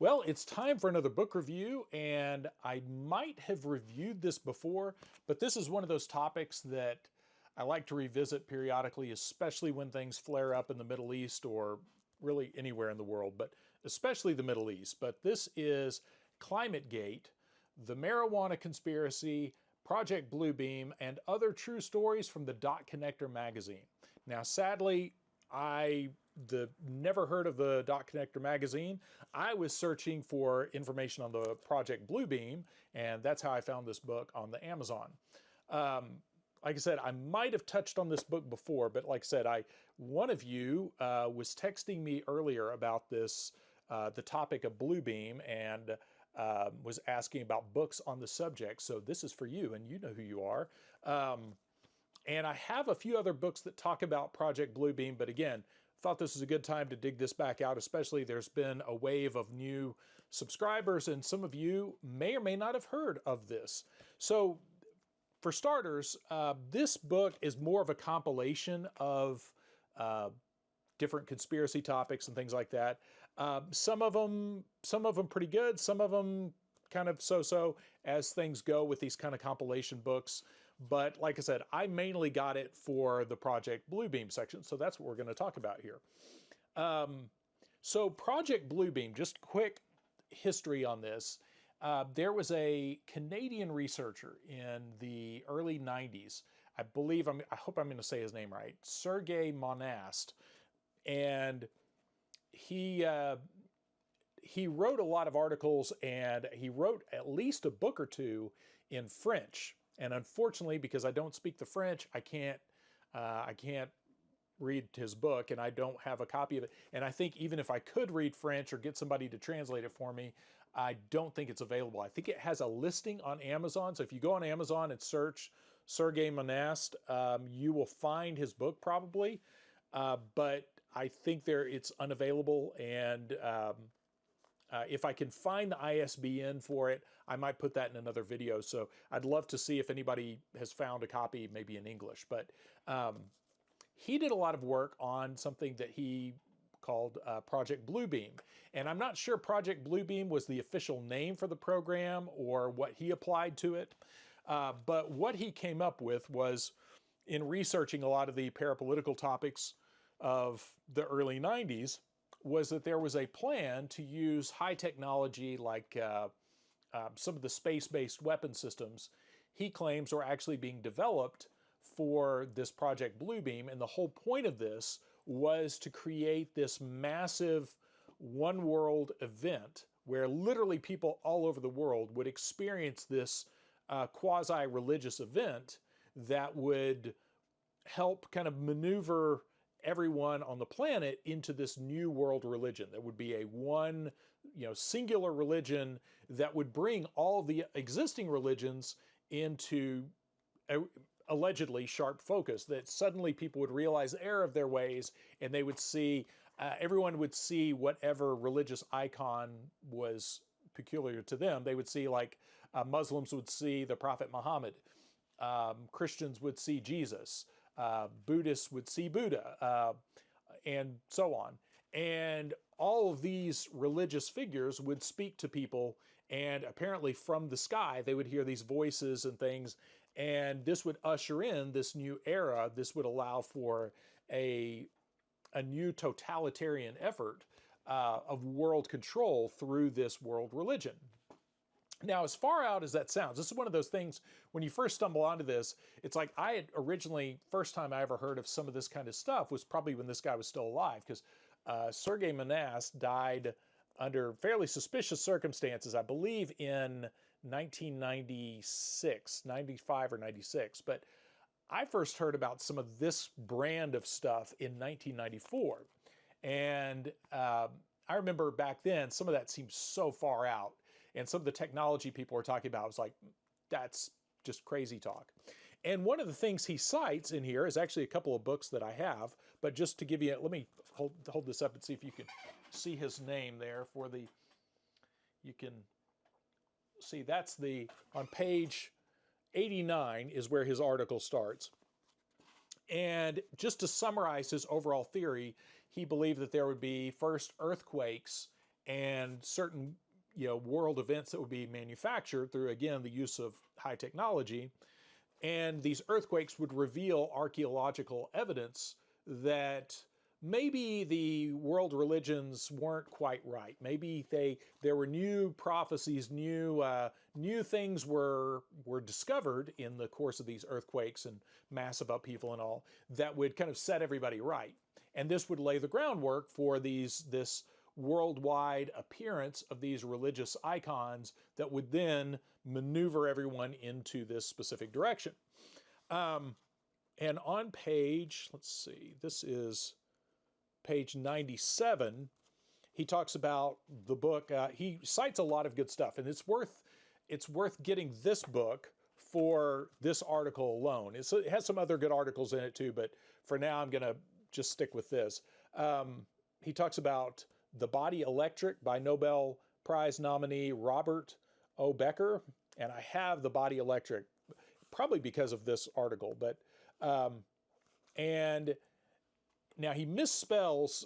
Well, it's time for another book review, and I might have reviewed this before, but this is one of those topics that I like to revisit periodically, especially when things flare up in the Middle East or really anywhere in the world, but especially the Middle East. But this is ClimateGate, the marijuana conspiracy, Project Bluebeam, and other true stories from the Dot Connector magazine. Now, sadly, I never heard of the Dot Connector magazine. I was searching for information on the Project Bluebeam, and that's how I found this book on the Amazon. Like I said, I might have touched on this book before, but like I said, one of you was texting me earlier about this, the topic of Bluebeam, and was asking about books on the subject. So this is for you, and you know who you are. And I have a few other books that talk about Project Bluebeam, but again, thought this was a good time to dig this back out, especially there's been a wave of new subscribers, and some of you may or may not have heard of this. So for starters, this book is more of a compilation of different conspiracy topics and things like that. Some of them pretty good, some of them kind of so-so as things go with these kind of compilation books. But like I said, I mainly got it for the Project Bluebeam section, so that's what we're going to talk about here. So Project Bluebeam, just quick history on this. There was a Canadian researcher in the early 90s. I believe, I hope I'm going to say his name right, Sergei Monast. And he wrote a lot of articles, and he wrote at least a book or two in French. And unfortunately, because I don't speak the French, I can't read his book, and I don't have a copy of it. And I think even if I could read French or get somebody to translate it for me, I don't think it's available. I think it has a listing on Amazon. So if you go on Amazon and search Sergei Monast, you will find his book probably. But I think it's unavailable, and if I can find the ISBN for it, I might put that in another video. So I'd love to see if anybody has found a copy, maybe in English. But he did a lot of work on something that he called Project Bluebeam. And I'm not sure Project Bluebeam was the official name for the program or what he applied to it. But what he came up with was, in researching a lot of the parapolitical topics of the early 90s, was that there was a plan to use high technology like some of the space-based weapon systems he claims are actually being developed for this Project Bluebeam. And the whole point of this was to create this massive one world event where literally people all over the world would experience this quasi-religious event that would help kind of maneuver everyone on the planet into this new world religion. There would be a one, singular religion that would bring all the existing religions into allegedly sharp focus, that suddenly people would realize the error of their ways, and they would see, everyone would see whatever religious icon was peculiar to them. They would see, like, Muslims would see the Prophet Muhammad, Christians would see Jesus, Buddhists would see Buddha, and so on. And all of these religious figures would speak to people, and apparently from the sky they would hear these voices and things, and this would usher in this new era. This would allow for a new totalitarian effort of world control through this world religion. Now, as far out as that sounds, this is one of those things, when you first stumble onto this, it's like I had originally, first time I ever heard of some of this kind of stuff was probably when this guy was still alive, because Sergei Monast died under fairly suspicious circumstances, I believe in 1996, 95 or 96. But I first heard about some of this brand of stuff in 1994. And I remember back then, some of that seemed so far out. And some of the technology people were talking about was like, that's just crazy talk. And one of the things he cites in here is actually a couple of books that I have, but just to give you, let me hold this up and see if you can see his name there for the, you can see that's on page 89 is where his article starts. And just to summarize his overall theory, he believed that there would be first earthquakes and certain world events that would be manufactured through, again, the use of high technology. And these earthquakes would reveal archaeological evidence that maybe the world religions weren't quite right. Maybe there were new prophecies, new things were discovered in the course of these earthquakes and massive upheaval and all that would kind of set everybody right. And this would lay the groundwork for this worldwide appearance of these religious icons that would then maneuver everyone into this specific direction. And on page, let's see, this is page 97, he talks about the book. He cites a lot of good stuff, and it's worth getting this book for this article alone. It has some other good articles in it too, but for now I'm going to just stick with this. He talks about The Body Electric by Nobel Prize nominee Robert O. Becker, and I have The Body Electric probably because of this article, but and now he misspells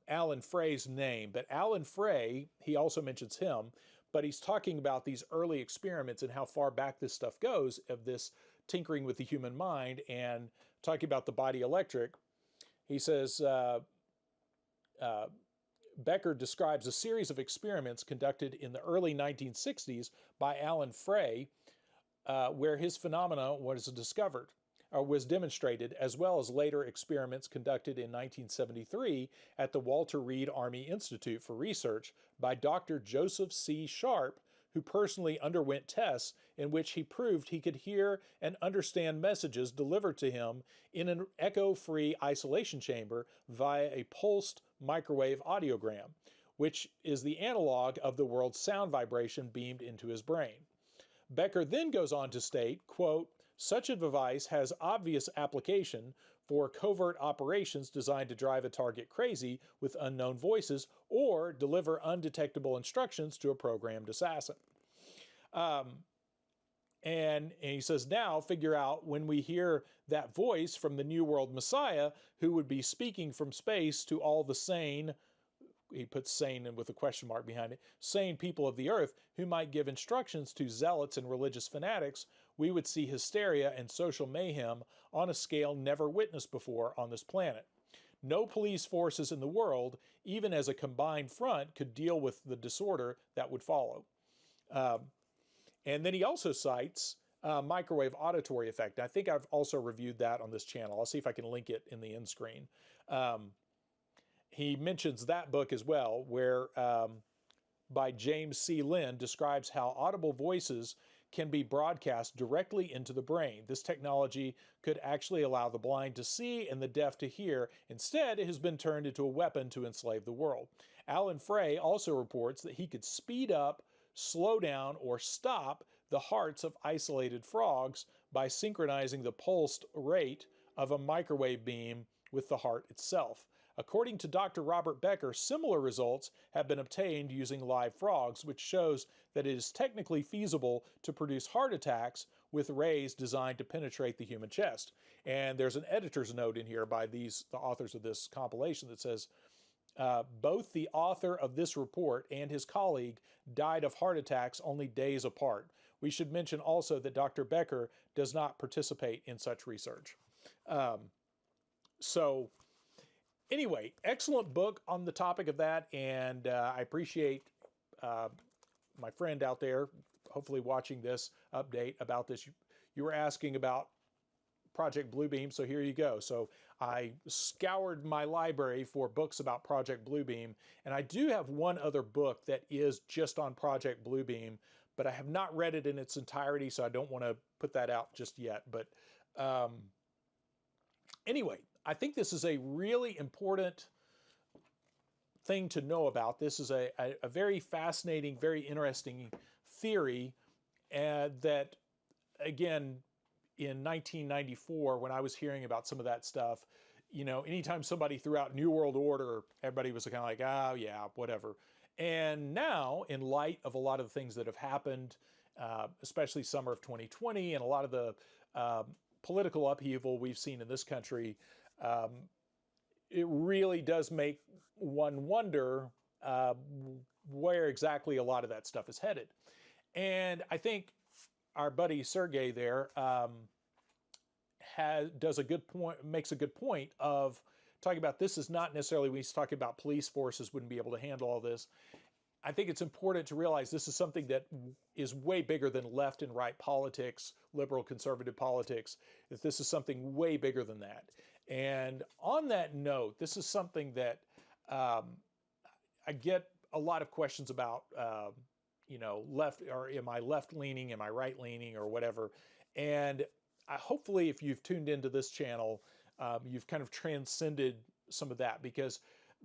Alan Frey's name, but Alan Frey, he also mentions him, but he's talking about these early experiments and how far back this stuff goes of this tinkering with the human mind, and talking about the body electric. He says, Becker describes a series of experiments conducted in the early 1960s by Alan Frey, where his phenomena was discovered, or was demonstrated, as well as later experiments conducted in 1973 at the Walter Reed Army Institute for Research by Dr. Joseph C. Sharp, who personally underwent tests in which he proved he could hear and understand messages delivered to him in an echo-free isolation chamber via a pulsed microwave audiogram, which is the analog of the world's sound vibration beamed into his brain. Becker then goes on to state, quote, such a device has obvious application for covert operations designed to drive a target crazy with unknown voices or deliver undetectable instructions to a programmed assassin. And he says, now figure out when we hear that voice from the New World Messiah who would be speaking from space to all the sane, he puts sane in with a question mark behind it, sane people of the earth who might give instructions to zealots and religious fanatics, we would see hysteria and social mayhem on a scale never witnessed before on this planet. No police forces in the world, even as a combined front, could deal with the disorder that would follow. And then he also cites microwave auditory effect. I think I've also reviewed that on this channel. I'll see if I can link it in the end screen. He mentions that book as well, where by James C. Lynn describes how audible voices can be broadcast directly into the brain. This technology could actually allow the blind to see and the deaf to hear. Instead, it has been turned into a weapon to enslave the world. Alan Frey also reports that he could speed up, slow down, or stop the hearts of isolated frogs by synchronizing the pulsed rate of a microwave beam with the heart itself. According to Dr. Robert Becker, similar results have been obtained using live frogs, which shows that it is technically feasible to produce heart attacks with rays designed to penetrate the human chest. And there's an editor's note in here by the authors of this compilation that says, both the author of this report and his colleague died of heart attacks only days apart. We should mention also that Dr. Becker does not participate in such research. Anyway, excellent book on the topic of that, and I appreciate my friend out there hopefully watching this update about this. You were asking about Project Bluebeam, so here you go. So I scoured my library for books about Project Bluebeam, and I do have one other book that is just on Project Bluebeam, but I have not read it in its entirety, so I don't want to put that out just yet. But anyway, I think this is a really important thing to know about. This is a very fascinating, very interesting theory that, again, in 1994, when I was hearing about some of that stuff, you know, anytime somebody threw out New World Order, everybody was kind of like, oh, yeah, whatever. And now, in light of a lot of the things that have happened, especially summer of 2020 and a lot of the political upheaval we've seen in this country, it really does make one wonder where exactly a lot of that stuff is headed. And I think our buddy Sergey there does a good point, makes a good point of talking about this is not necessarily when he's talking about police forces wouldn't be able to handle all this. I think it's important to realize this is something that is way bigger than left and right politics, liberal conservative politics, that this is something way bigger than that. And on that note, this is something that I get a lot of questions about, you know, left, or am I left leaning, am I right leaning, or whatever. And hopefully if you've tuned into this channel, you've kind of transcended some of that, because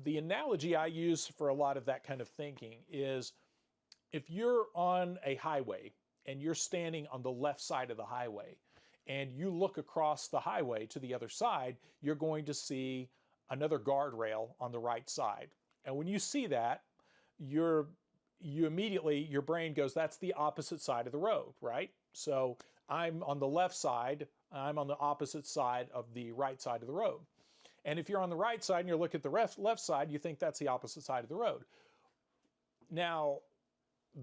the analogy I use for a lot of that kind of thinking is if you're on a highway and you're standing on the left side of the highway and you look across the highway to the other side, you're going to see another guardrail on the right side. And when you see that, you immediately, your brain goes, that's the opposite side of the road, right? So I'm on the left side, I'm on the opposite side of the right side of the road. And if you're on the right side and you look at the left side, you think that's the opposite side of the road. Now,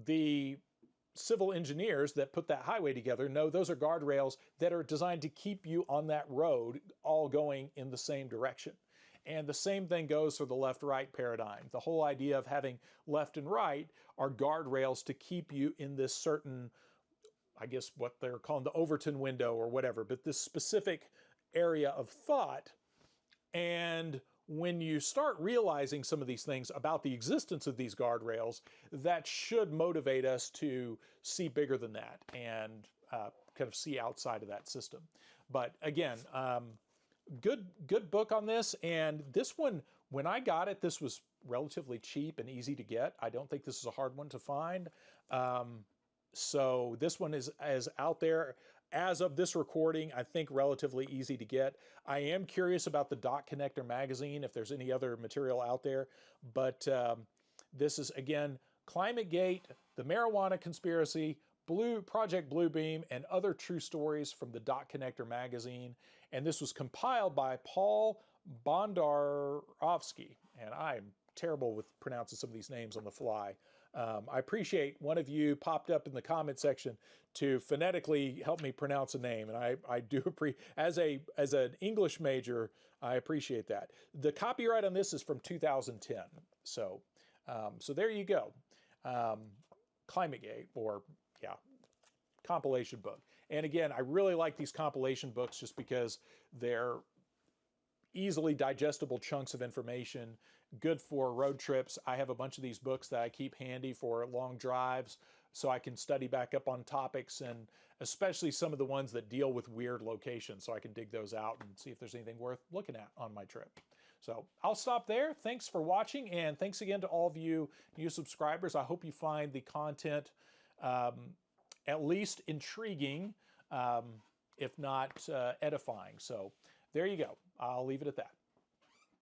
the civil engineers that put that highway together know those are guardrails that are designed to keep you on that road all going in the same direction. And the same thing goes for the left-right paradigm. The whole idea of having left and right are guardrails to keep you in this certain, I guess what they're calling the Overton window or whatever, but this specific area of thought. And when you start realizing some of these things about the existence of these guardrails, that should motivate us to see bigger than that and kind of see outside of that system. But again, good book on this. And this one, when I got it, this was relatively cheap and easy to get. I don't think this is a hard one to find. So this one is out there. As of this recording, I think relatively easy to get. I am curious about the Dot Connector magazine, if there's any other material out there. But this is, again, ClimateGate, the marijuana conspiracy, Project Bluebeam, and other true stories from the Dot Connector magazine. And this was compiled by Paul Bondarovsky. And I'm terrible with pronouncing some of these names on the fly. I appreciate one of you popped up in the comment section to phonetically help me pronounce a name, and I do appreciate, as an English major, I appreciate that. The copyright on this is from 2010, so there you go. ClimateGate, or yeah, compilation book. And again, I really like these compilation books just because they're easily digestible chunks of information, good for road trips. I have a bunch of these books that I keep handy for long drives so I can study back up on topics, and especially some of the ones that deal with weird locations, so I can dig those out and see if there's anything worth looking at on my trip. So I'll stop there. Thanks for watching, and thanks again to all of you new subscribers. I hope you find the content at least intriguing, if not edifying. So there you go. I'll leave it at that.